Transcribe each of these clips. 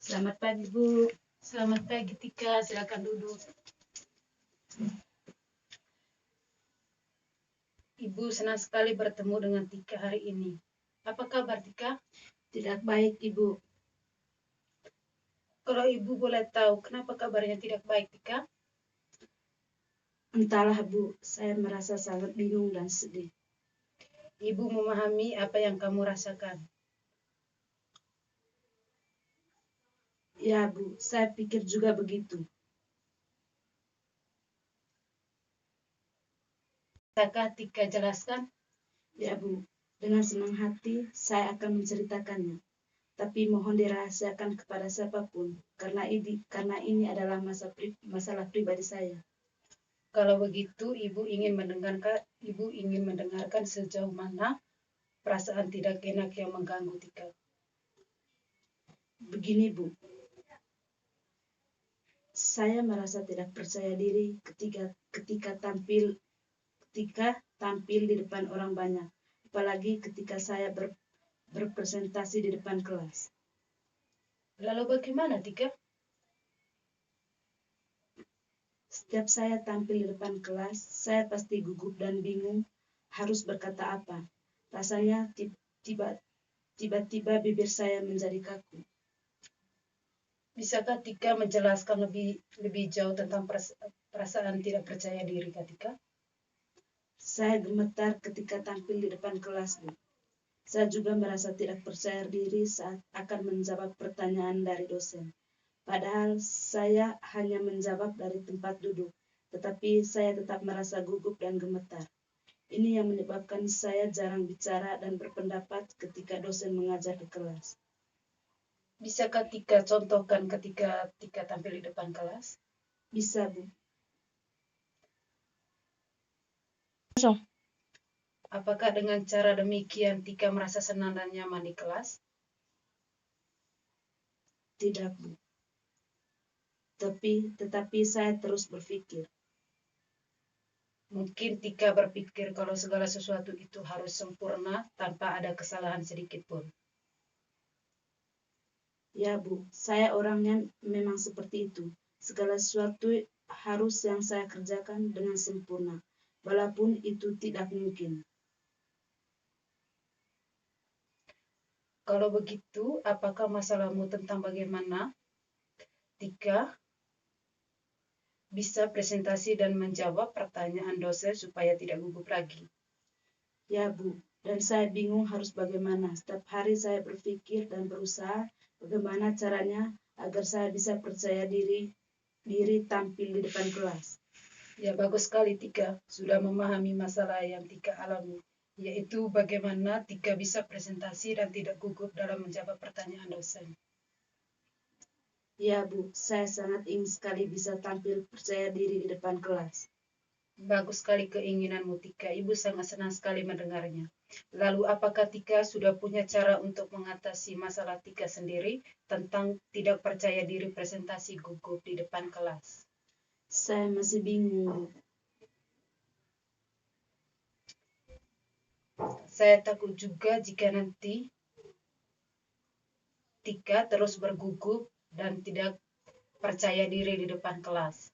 Selamat pagi, Bu. Selamat pagi Tika, silakan duduk. Ibu senang sekali bertemu dengan Tika hari ini. Apa kabar Tika? Tidak baik, Ibu. Kalau Ibu boleh tahu kenapa kabarnya tidak baik Tika? Entahlah, Bu. Saya merasa sangat bingung dan sedih. Ibu memahami apa yang kamu rasakan. Ya, Bu. Saya pikir juga begitu. Bisakah Tika jelaskan? Ya, Bu. Dengan senang hati, saya akan menceritakannya. Tapi mohon dirahasiakan kepada siapapun, karena ini adalah masalah pribadi saya. Kalau begitu, Ibu ingin mendengarkan sejauh mana perasaan tidak enak yang mengganggu Tika. Begini, Bu. Saya merasa tidak percaya diri ketika tampil di depan orang banyak, apalagi ketika saya berpresentasi di depan kelas. Lalu bagaimana Tika? Setiap saya tampil di depan kelas, saya pasti gugup dan bingung harus berkata apa. Rasanya tiba-tiba bibir saya menjadi kaku. Bisakah Tika menjelaskan lebih jauh tentang perasaan tidak percaya diri Tika? Saya gemetar ketika tampil di depan kelas, Bu. Saya juga merasa tidak percaya diri saat akan menjawab pertanyaan dari dosen. Padahal saya hanya menjawab dari tempat duduk, tetapi saya tetap merasa gugup dan gemetar. Ini yang menyebabkan saya jarang bicara dan berpendapat ketika dosen mengajar di kelas. Bisakah Tika contohkan ketika Tika tampil di depan kelas? Bisa, Bu. Apakah dengan cara demikian Tika merasa senang dan nyaman di kelas? Tidak, Bu. Tetapi saya terus berpikir. Mungkin Tika berpikir kalau segala sesuatu itu harus sempurna tanpa ada kesalahan sedikit pun. Ya, Bu, saya orangnya memang seperti itu. Segala sesuatu harus yang saya kerjakan dengan sempurna, walaupun itu tidak mungkin. Kalau begitu, apakah masalahmu tentang bagaimana Tika bisa presentasi dan menjawab pertanyaan dosen supaya tidak gugup lagi? Ya, Bu, dan saya bingung harus bagaimana. Setiap hari saya berpikir dan berusaha bagaimana caranya agar saya bisa percaya diri tampil di depan kelas. Ya, bagus sekali Tika sudah memahami masalah yang Tika alami, yaitu bagaimana Tika bisa presentasi dan tidak gugup dalam menjawab pertanyaan dosen. Ya, Bu, saya sangat ingin sekali bisa tampil percaya diri di depan kelas. Bagus sekali keinginanmu Tika, Ibu sangat senang sekali mendengarnya. Lalu apakah Tika sudah punya cara untuk mengatasi masalah Tika sendiri tentang tidak percaya diri presentasi gugup di depan kelas? Saya masih bingung, Bu. Saya takut juga jika nanti Tika terus bergugup dan tidak percaya diri di depan kelas.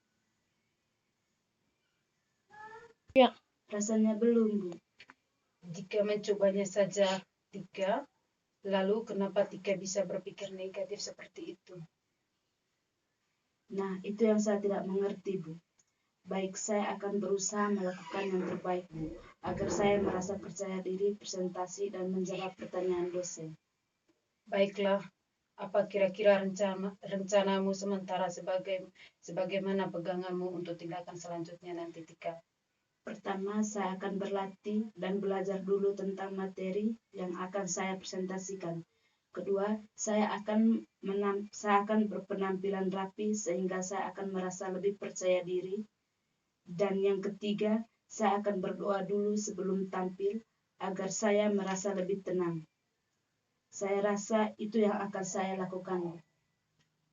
Ya, rasanya belum, Bu. Jika mencobanya saja Tika, lalu kenapa Tika bisa berpikir negatif seperti itu? Nah, itu yang saya tidak mengerti, Bu. Baik, saya akan berusaha melakukan yang terbaik, Bu, agar saya merasa percaya diri presentasi dan menjawab pertanyaan dosen. Baiklah, apa kira-kira rencanamu sementara sebagaimana peganganmu untuk tindakan selanjutnya nanti Tika? Pertama, saya akan berlatih dan belajar dulu tentang materi yang akan saya presentasikan. Kedua, saya akan berpenampilan rapi sehingga saya akan merasa lebih percaya diri. Dan yang ketiga, saya akan berdoa dulu sebelum tampil agar saya merasa lebih tenang. Saya rasa itu yang akan saya lakukan.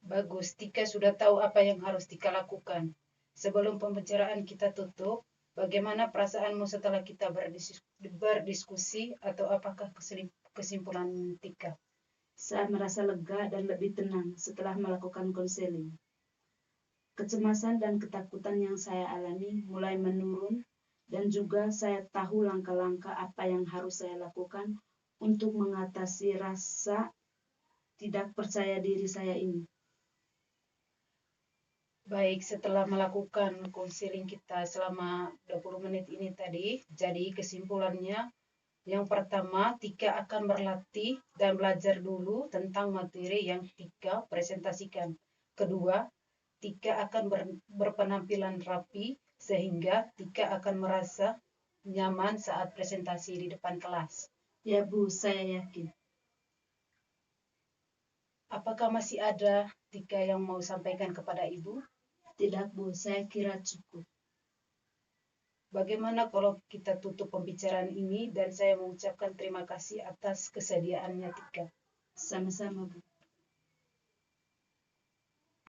Bagus, Tika sudah tahu apa yang harus Tika lakukan. Sebelum pembicaraan kita tutup, bagaimana perasaanmu setelah kita berdiskusi atau apakah kesimpulan Tika? Saya merasa lega dan lebih tenang setelah melakukan konseling. Kecemasan dan ketakutan yang saya alami mulai menurun, dan juga saya tahu langkah-langkah apa yang harus saya lakukan untuk mengatasi rasa tidak percaya diri saya ini. Baik, setelah melakukan konseling kita selama 20 menit ini tadi, jadi kesimpulannya, yang pertama, Tika akan berlatih dan belajar dulu tentang materi yang Tika presentasikan. Kedua, Tika akan berpenampilan rapi sehingga Tika akan merasa nyaman saat presentasi di depan kelas. Ya Bu, saya yakin. Apakah masih ada Tika yang mau sampaikan kepada Ibu? Tidak Bu, saya kira cukup. Bagaimana kalau kita tutup pembicaraan ini dan saya mengucapkan terima kasih atas kesediaannya Tika. Sama-sama Bu.